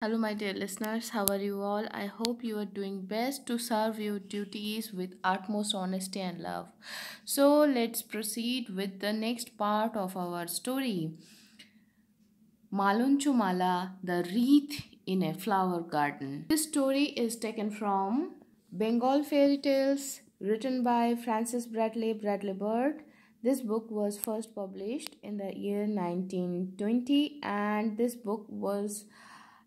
Hello, my dear listeners. How are you all? I hope you are doing best to serve your duties with utmost honesty and love. So, let's proceed with the next part of our story. Malunchumala, the wreath in a flower garden. This story is taken from Bengal Fairy Tales, written by Francis Bradley Bird. This book was first published in the year 1920, and this book was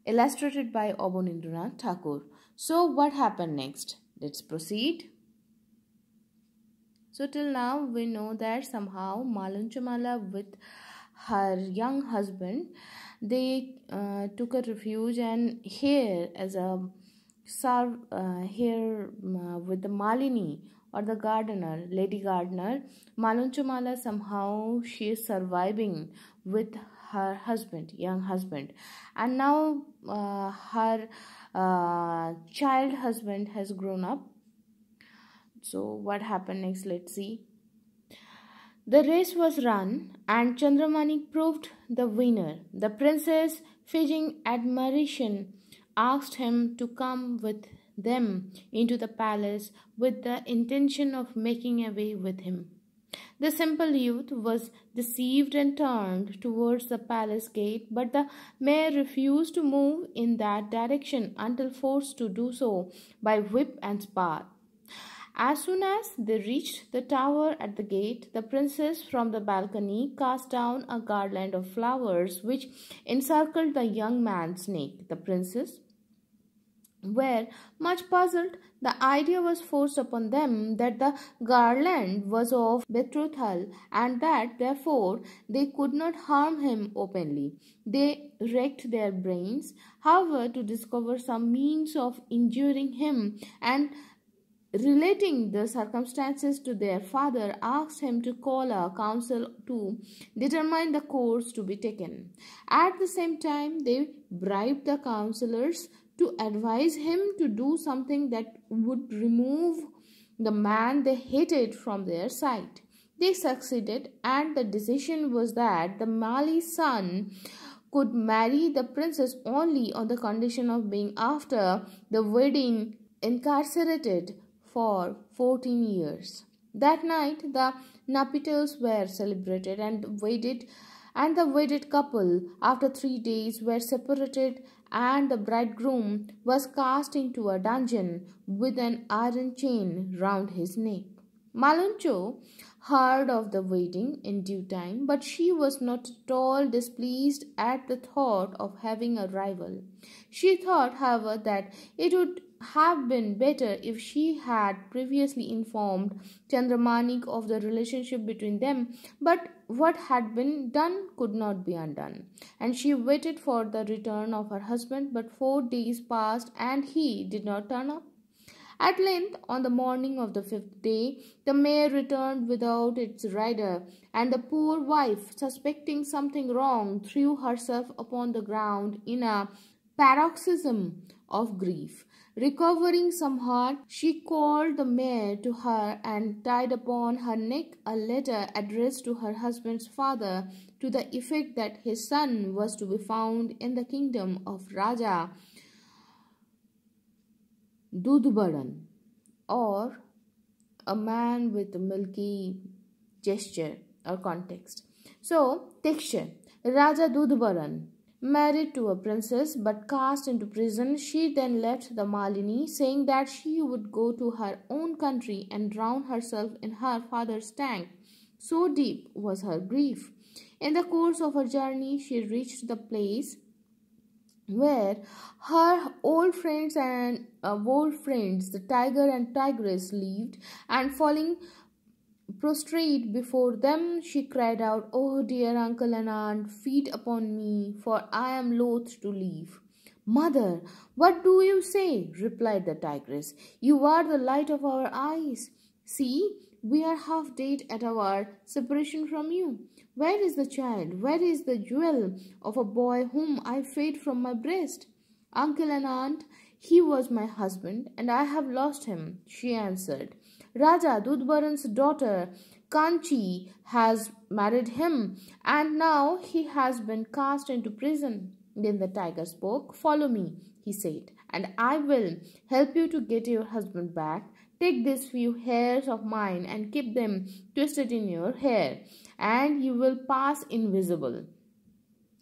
illustrated by Abanindranath Thakur. So, what happened next? Let's proceed. So, till now, we know that somehow Malunchamala with her young husband they took a refuge, and here as a here with the Malini or the gardener, lady gardener, Malunchamala somehow she is surviving with her husband, young husband, and now her child husband has grown up. So what happened next? Let's see. The race was run, and Chandramanik proved the winner. The princess, fetching admiration, asked him to come with them into the palace with the intention of making away with him. The simple youth was deceived and turned towards the palace gate, but the mayor refused to move in that direction until forced to do so by whip and spur. As soon as they reached the tower at the gate, the princess from the balcony cast down a garland of flowers which encircled the young man's neck. The princess were much puzzled. The idea was forced upon them that the garland was of betrothal and that therefore they could not harm him openly. They racked their brains, however, to discover some means of injuring him, and relating the circumstances to their father, asked him to call a council to determine the course to be taken. At the same time, they bribed the councillors to advise him to do something that would remove the man they hated from their sight. They succeeded, and the decision was that the Mali's son could marry the princess only on the condition of being, after the wedding, incarcerated for 14 years. That night, the nuptials were celebrated and the wedded couple, after 3 days, were separated, and the bridegroom was cast into a dungeon with an iron chain round his neck. Maluncho heard of the wedding in due time, but she was not at all displeased at the thought of having a rival. She thought, however, that it would have been better if she had previously informed Chandramanik of the relationship between them, but what had been done could not be undone, and she waited for the return of her husband, but 4 days passed and he did not turn up. At length, on the morning of the fifth day, the mare returned without its rider, and the poor wife, suspecting something wrong, threw herself upon the ground in a paroxysm of grief. Recovering somewhat, she called the mare to her and tied upon her neck a letter addressed to her husband's father, to the effect that his son was to be found in the kingdom of Raja Dudhbaran, or a man with a milky gesture or context. So, texture. Raja Dudhbaran, married to a princess but cast into prison, she then left the Malini, saying that she would go to her own country and drown herself in her father's tank. So deep was her grief. In the course of her journey, she reached the place where her old friends, the tiger and tigress, lived, and falling prostrate before them, she cried out, "Oh, dear uncle and aunt, feed upon me, for I am loath to leave." "Mother, what do you say?" replied the tigress. "You are the light of our eyes. See, we are half dead at our separation from you. Where is the child? Where is the jewel of a boy whom I fed from my breast?" "Uncle and aunt, he was my husband, and I have lost him," she answered. "Raja Dudbaran's daughter Kanchi has married him, and now he has been cast into prison." Then the tiger spoke. Follow me, he said, and I will help you to get your husband back. Take these few hairs of mine and keep them twisted in your hair, and you will pass invisible.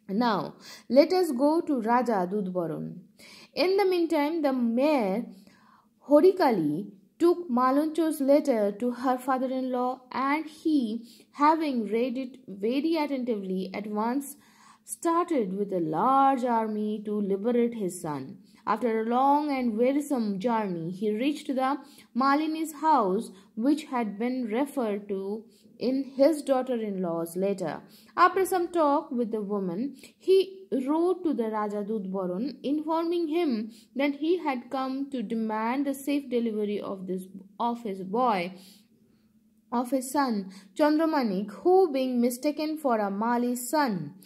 Now, let us go to Raja Dudbaron. In the meantime, the mayor Horikali took Maluncho's letter to her father-in-law, and he, having read it very attentively, at once started with a large army to liberate his son. After a long and wearisome journey, he reached the Malini's house, which had been referred to in his daughter-in-law's letter. After some talk with the woman, he wrote to the Raja Dudbaron, informing him that he had come to demand the safe delivery of his son Chandramanik, who, being mistaken for a Mali's son,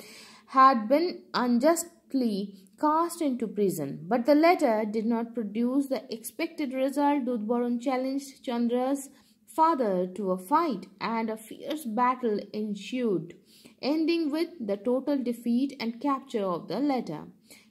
had been unjustly cast into prison. But the letter did not produce the expected result. Dudbaron challenged Chandra's father to a fight, and a fierce battle ensued, ending with the total defeat and capture of the latter.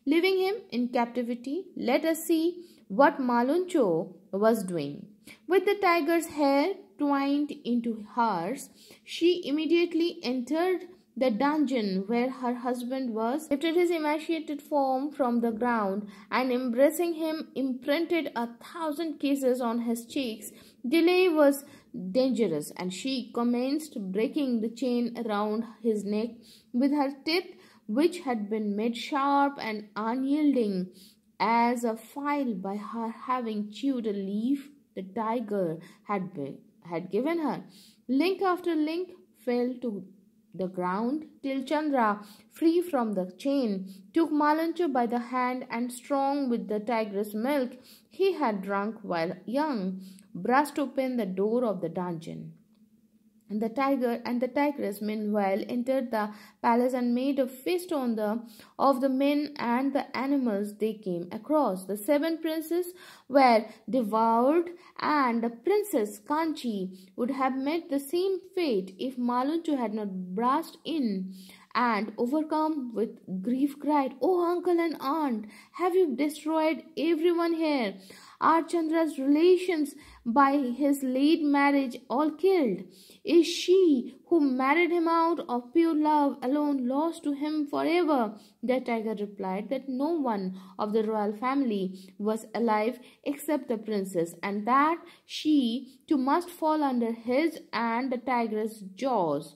Leaving him in captivity, let us see what Maluncho was doing. With the tiger's hair twined into hers, she immediately entered the dungeon where her husband was, lifted his emaciated form from the ground, and embracing him, imprinted 1,000 kisses on his cheeks. Delay was dangerous, and she commenced breaking the chain around his neck with her teeth, which had been made sharp and unyielding as a file by her having chewed a leaf the tiger had given her. Link after link fell to the ground, till Chandra, free from the chain, took Maluncho by the hand, and, strong with the tiger's milk he had drunk while young, burst open the door of the dungeon. And the tiger and the tigress meanwhile entered the palace and made a feast of the men and the animals they came across. The 7 princes were devoured, and the princess Kanchi would have met the same fate if Maluncho had not burst in and, overcome with grief, cried, "Oh, uncle and aunt, have you destroyed everyone here? Are Chandra's relations by his late marriage all killed? Is she who married him out of pure love alone lost to him forever?" The tiger replied that no one of the royal family was alive except the princess, and that she too must fall under his and the tiger's jaws.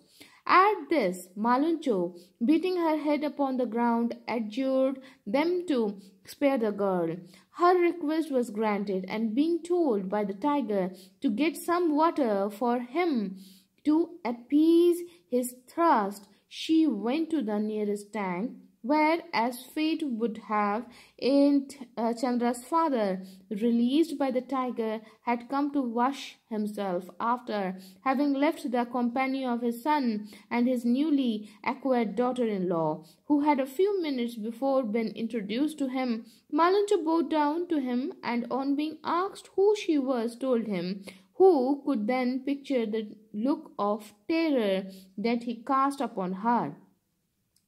At this, Maluncho, beating her head upon the ground, adjured them to spare the girl. Her request was granted, and being told by the tiger to get some water for him to appease his thirst, she went to the nearest tank, where, as fate would have it, Chandra's father, released by the tiger, had come to wash himself after having left the company of his son and his newly acquired daughter-in-law, who had a few minutes before been introduced to him. Maluncho bowed down to him, and on being asked who she was, told him, who could then picture the look of terror that he cast upon her.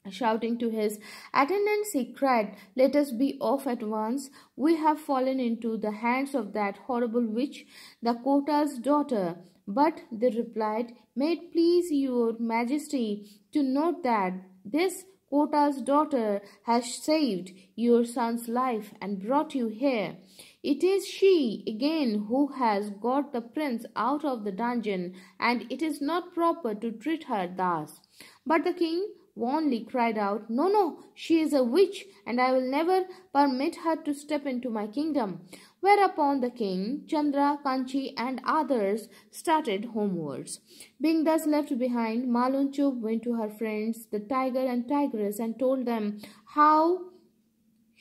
Shouting to his attendants, he cried, "Let us be off at once. We have fallen into the hands of that horrible witch, the Kota's daughter." But they replied, "May it please your majesty to note that this Kota's daughter has saved your son's life and brought you here. It is she again who has got the prince out of the dungeon, and it is not proper to treat her thus." But the king warmly cried out, "No, no, she is a witch, and I will never permit her to step into my kingdom." Whereupon the king, Chandra, Kanchi, and others started homewards. Being thus left behind, Maluncho went to her friends, the tiger and tigress, and told them how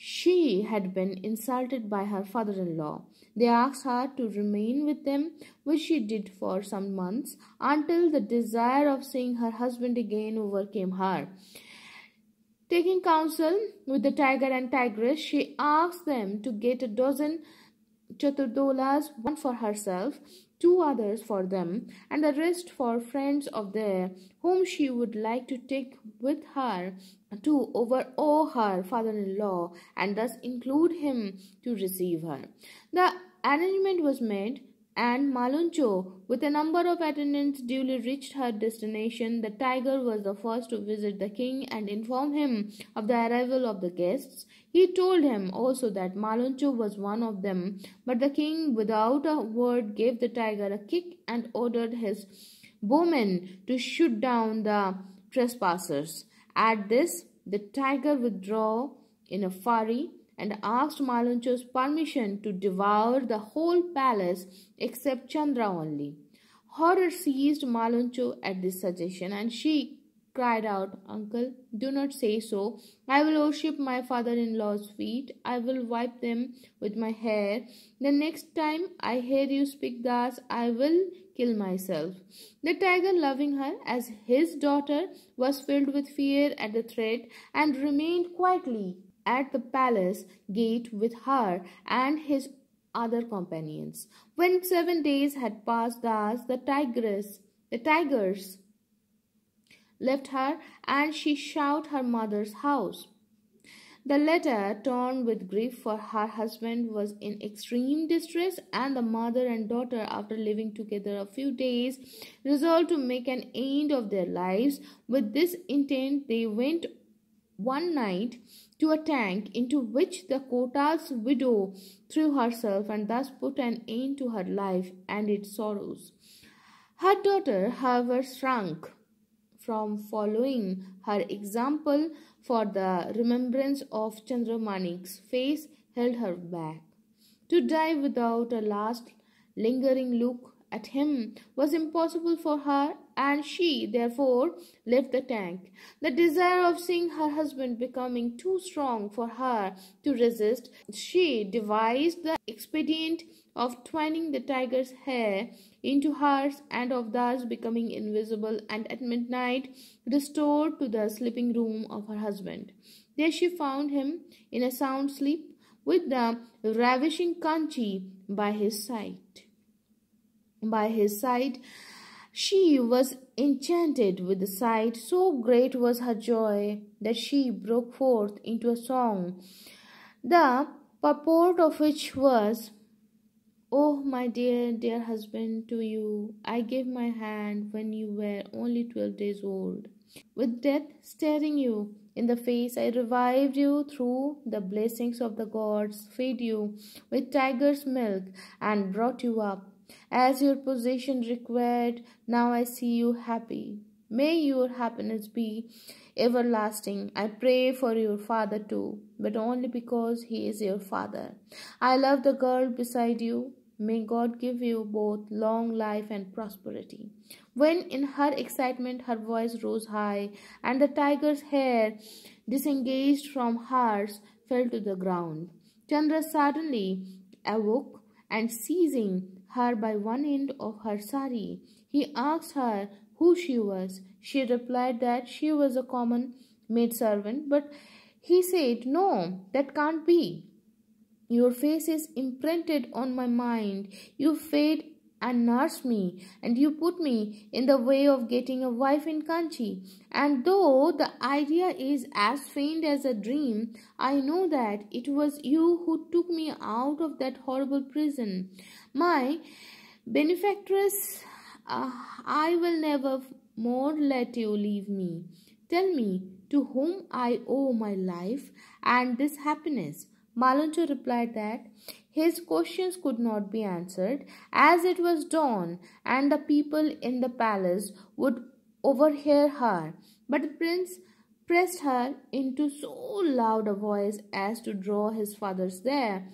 she had been insulted by her father-in-law. They asked her to remain with them, which she did for some months, until the desire of seeing her husband again overcame her. Taking counsel with the tiger and tigress, she asked them to get 12 chaturdolas, one for herself, 2 others for them, and the rest for friends of theirs, whom she would like to take with her to overawe her father-in-law and thus include him to receive her. The arrangement was made, and Maluncho, with a number of attendants, duly reached her destination. The tiger was the first to visit the king and inform him of the arrival of the guests. He told him also that Maluncho was one of them, but the king, without a word, gave the tiger a kick and ordered his bowmen to shoot down the trespassers. At this, the tiger withdrew in a fury and asked Maluncho's permission to devour the whole palace except Chandra only. Horror seized Maluncho at this suggestion, and she cried out, "Uncle, do not say so. I will worship my father-in-law's feet. I will wipe them with my hair. The next time I hear you speak thus, I will kill myself." The tiger, loving her as his daughter, was filled with fear at the threat and remained quietly at the palace gate with her and his other companions. When 7 days had passed thus, the tigers left her, and she sought her mother's house. The latter, torn with grief for her husband, was in extreme distress, and the mother and daughter, after living together a few days, resolved to make an end of their lives. With this intent, they went one night to a tank into which the Kotal's widow threw herself, and thus put an end to her life and its sorrows. Her daughter, however, shrunk from following her example, for the remembrance of Chandramanik's face held her back. To die without a last lingering look at him was impossible for her, and she therefore left the tank. The desire of seeing her husband becoming too strong for her to resist, she devised the expedient of twining the tiger's hair into hers, and of thus becoming invisible, and at midnight restored to the sleeping room of her husband. There she found him in a sound sleep, with the ravishing Kanchi by his side. She was enchanted with the sight. So great was her joy that she broke forth into a song, the purport of which was, "Oh, my dear, dear husband, to you I gave my hand when you were only 12 days old. With death staring you in the face, I revived you through the blessings of the gods, fed you with tiger's milk, and brought you up as your position required. Now I see you happy. May your happiness be everlasting. I pray for your father too, but only because he is your father. I love the girl beside you. May God give you both long life and prosperity." When in her excitement her voice rose high, and the tiger's hair, disengaged from hers, fell to the ground, Chandra suddenly awoke, and seizing her by one end of her sari, he asked her who she was. She replied that she was a common maidservant, but he said, "No, that can't be. Your face is imprinted on my mind. You fed and nursed me, and you put me in the way of getting a wife in Kanchi. And though the idea is as faint as a dream, I know that it was you who took me out of that horrible prison. My benefactress, I will never more let you leave me. Tell me to whom I owe my life and this happiness." Maluncho replied that his questions could not be answered, as it was dawn, and the people in the palace would overhear her. But the prince pressed her into so loud a voice as to draw his father there.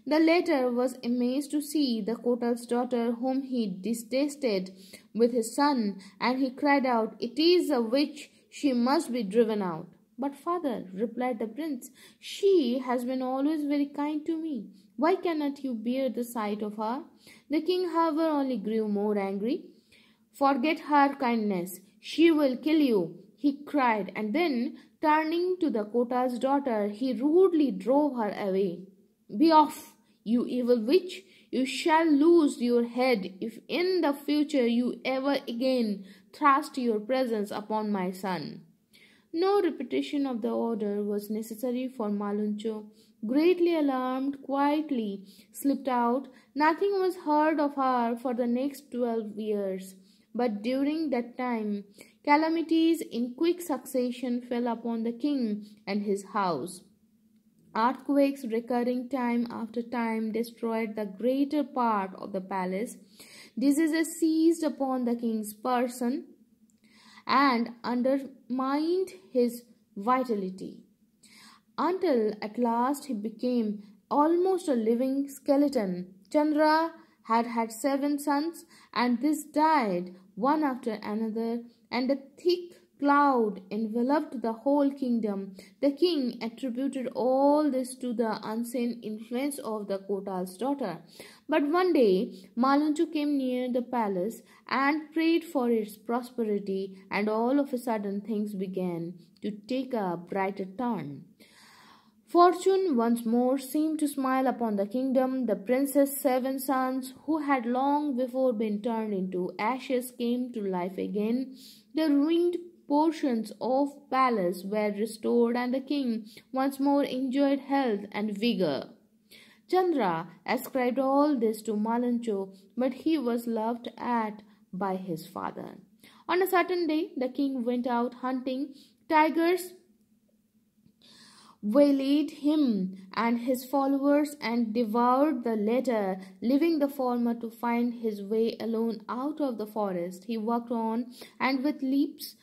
The latter was amazed to see the Kotal's daughter, whom he detested, with his son, and he cried out, "It is a witch. She must be driven out." "But father," replied the prince, "she has been always very kind to me. Why cannot you bear the sight of her?" The king, however, only grew more angry. "Forget her kindness. She will kill you," he cried, and then, turning to the Kota's daughter, he rudely drove her away. "Be off, you evil witch! You shall lose your head if in the future you ever again thrust your presence upon my son." No repetition of the order was necessary, for Maluncho, greatly alarmed, quietly slipped out. Nothing was heard of her for the next 12 years. But during that time, calamities in quick succession fell upon the king and his house. Earthquakes recurring time after time destroyed the greater part of the palace. Diseases seized upon the king's person and undermined his vitality, until at last he became almost a living skeleton. Chandra had had 7 sons, and these died one after another, and a thick cloud enveloped the whole kingdom. The king attributed all this to the unseen influence of the Kotal's daughter. But one day Malunchu came near the palace and prayed for its prosperity, and all of a sudden things began to take a brighter turn. Fortune once more seemed to smile upon the kingdom. The prince's 7 sons, who had long before been turned into ashes, came to life again. The ruined portions of palace were restored, and the king once more enjoyed health and vigor. Chandra ascribed all this to Malancho, but he was laughed at by his father. On a certain day, the king went out hunting. Tigers waylaid him and his followers and devoured the latter, leaving the former to find his way alone out of the forest. He walked on, and with lips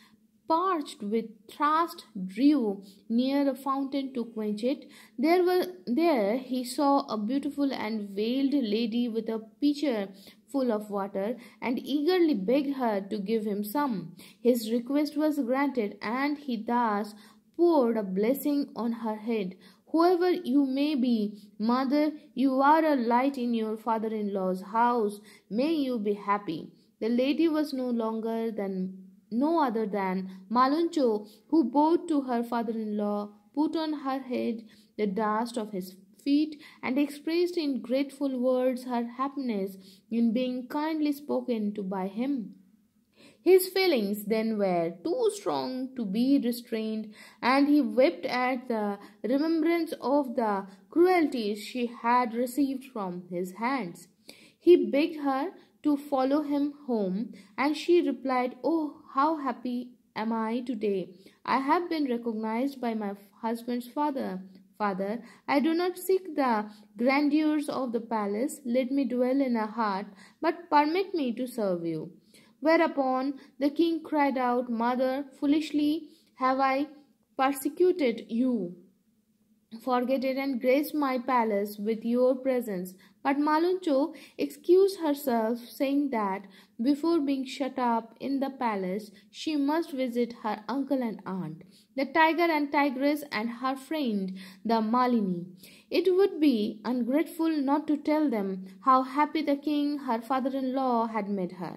parched with thirst drew near a fountain to quench it. There he saw a beautiful and veiled lady with a pitcher full of water, and eagerly begged her to give him some. His request was granted, and he thus poured a blessing on her head. Whoever you may be, mother, you are a light in your father-in-law's house. May you be happy. The lady was no other than Maluncho, who bowed to her father-in-law, put on her head the dust of his feet, and expressed in grateful words her happiness in being kindly spoken to by him. His feelings then were too strong to be restrained, and he wept at the remembrance of the cruelties she had received from his hands. He begged her to follow him home, and she replied, "Oh, how happy am I today! I have been recognized by my husband's father. Father, I do not seek the grandeurs of the palace. Let me dwell in a hut, but permit me to serve you." Whereupon the king cried out, "Mother, foolishly have I persecuted you. Forget it and grace my palace with your presence." But Maluncho excused herself, saying that before being shut up in the palace, she must visit her uncle and aunt, the tiger and tigress, and her friend, the Malini. It would be ungrateful not to tell them how happy the king, her father-in-law, had made her.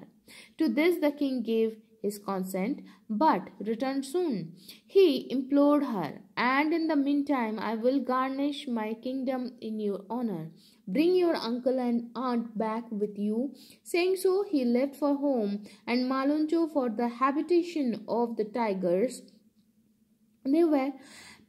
To this the king gave his consent, but returned soon. He implored her, "And in the meantime I will garnish my kingdom in your honor. Bring your uncle and aunt back with you." Saying so, he left for home, and Maluncho for the habitation of the tigers. They were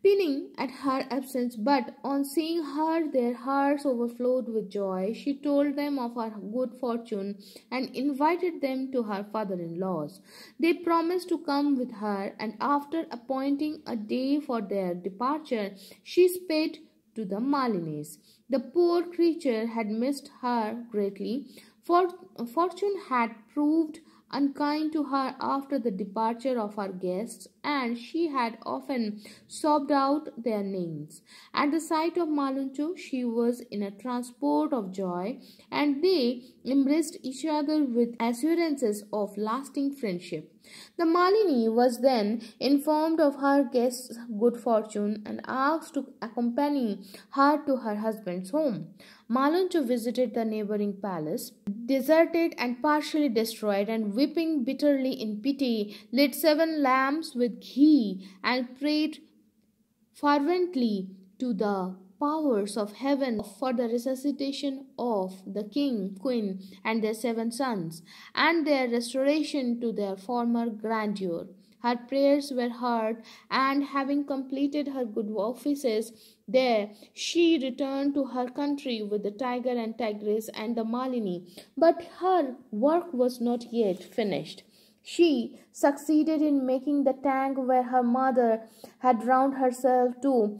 pining at her absence, but on seeing her their hearts overflowed with joy. She told them of her good fortune and invited them to her father-in-law's. They promised to come with her, and after appointing a day for their departure, she sped to the Malinis. The poor creature had missed her greatly, for fortune had proved unkind to her after the departure of her guests, and she had often sobbed out their names. At the sight of Maluncho, she was in a transport of joy, and they embraced each other with assurances of lasting friendship. The Malini was then informed of her guest's good fortune and asked to accompany her to her husband's home. Maluncho visited the neighboring palace, deserted and partially destroyed, and weeping bitterly in pity, lit 7 lamps with ghee and prayed fervently to the powers of heaven for the resuscitation of the king, queen, and their 7 sons, and their restoration to their former grandeur. Her prayers were heard, and having completed her good offices there, she returned to her country with the tiger and tigress and the Malini. But her work was not yet finished. She succeeded in making the tank where her mother had drowned herself to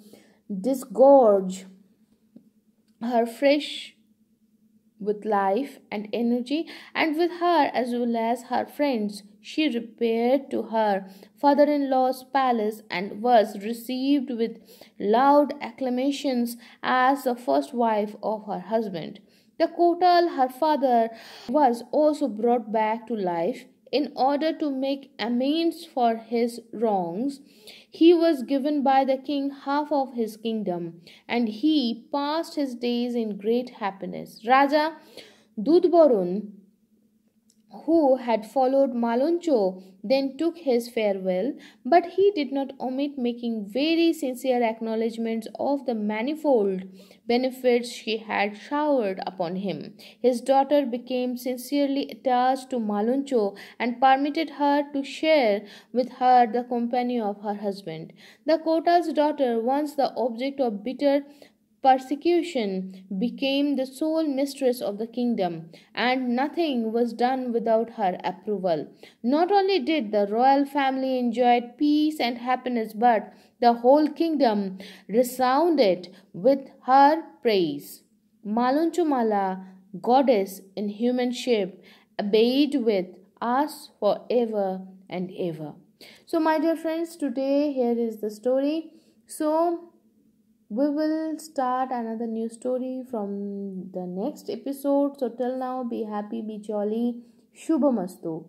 disgorge her fresh with life and energy, and with her as well as her friends. She repaired to her father in law's palace and was received with loud acclamations as the first wife of her husband. The Kotal, her father, was also brought back to life. In order to make amends for his wrongs, he was given by the king half of his kingdom, and he passed his days in great happiness. Raja Dudborun, who had followed Maluncho, then took his farewell, but he did not omit making very sincere acknowledgments of the manifold benefits she had showered upon him. His daughter became sincerely attached to Maluncho and permitted her to share with her the company of her husband. The Kota's daughter, once the object of bitter persecution, became the sole mistress of the kingdom, and nothing was done without her approval. Not only did the royal family enjoy peace and happiness, but the whole kingdom resounded with her praise. Malunchumala, goddess in human shape, abide with us forever and ever. So, my dear friends, today here is the story. So, we will start another new story from the next episode. So till now, be happy, be jolly. Shubhamastu.